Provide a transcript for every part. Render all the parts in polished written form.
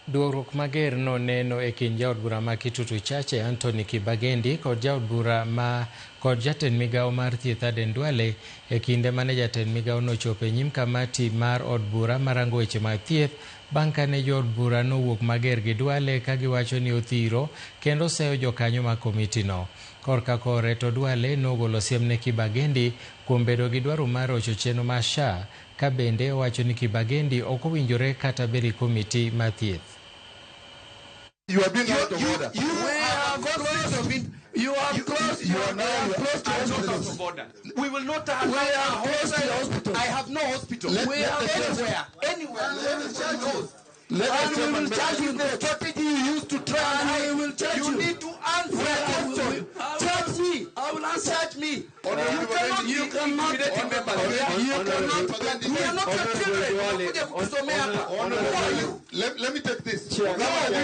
Duogruok mager no neno e kind jaod bura ma Kitutu Chache Anthony Kibagendi kod jaod bura kod jatend migao mar thieth Aden Duale e kinde mane jatend migao nochopo e nyim kamati mar od bura marango weche mag thieth bang' kane jood bura nowuok mager gi Duale ka giwacho ni othiro kendo seyo jokanyo mag komiti no. Korka kore to Duale nogolo siem ne Kibagendi kuom bedo gi dwaro mar rocho chenro mar SHA ka bende owacho ni Kibagendi ok owinjore kata bedo komiti mar thieth. You are being out of order. You are close to order. We will not have a hospital. I have no hospital. We are anywhere. We will charge you the strategy you used to try and I will charge you. You need to answer question. Charge me. I will answer me. You cannot. We are not your children. Who are you? Let me take this. No, we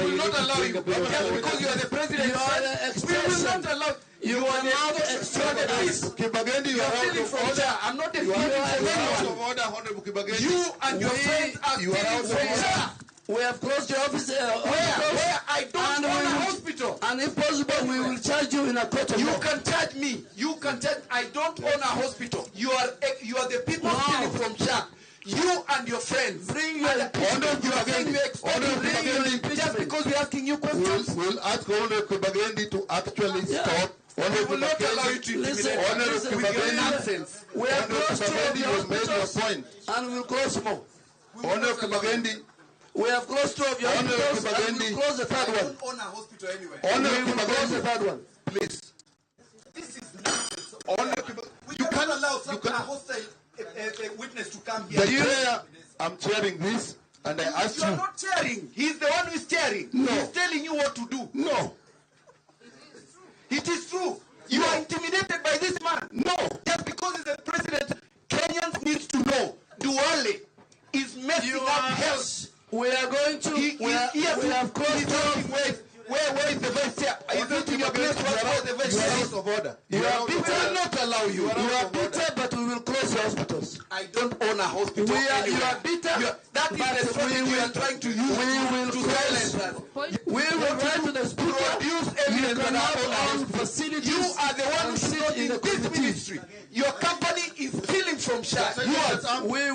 will not allow you. Just because you are the president. We will not allow you. Are now extraordinary. Kibagendi, you are out of order. I'm not defending you. You and your friends are stealing from order. We have closed the office. Where I don't own a hospital. And if possible, we will charge you in a court of law. You can charge me. You can charge. I don't own a hospital. You are the people stealing from SHA. You and your friends. Bring your impeachment. You are saying you expect to bring your impeachment just because we are asking you questions. We'll ask Honorable Kibagendi to actually stop. We will not allow you to intimidate. Honorable Nonsense. We have closed two of the hospitals and we'll close more. Honorable Kibagendi. We have closed two of your hospitals and we'll close the third one. I don't own a hospital anywhere. Honorable We'll close the third one. Please. This is nonsense. You can't allow a hostile witness to come here. The chair, I'm chairing this, and I asked you. You are not chairing. He's the one who is chairing. No. He's telling you what to do. No. It is true. You are intimidated by this man. No. Just because he's the president, Kenyans need to know Duale is messing up health. We are going to. We have closed off. Where is the vice chair? Are you putting your place where the vice chair? You are out of order. We will not allow you. You are bitter, but we will close your hospitals. I don't own a hospital. You are bitter. That is the strategy we are trying to use to silence us. We will write to the speaker. Produce evidence that I own a hospital. Facilities. You are the one who should not in this ministry. Your company is stealing from SHA. We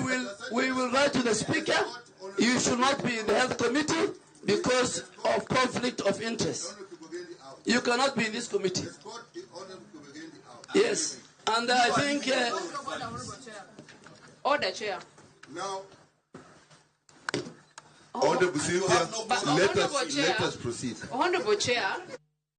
will write to the speaker. You should not be in the health committee because of conflict of interest. You cannot be in this committee. Yes. And I think... Order, Chair. Now, Honorable Sylvia, let us proceed. Honorable Chair.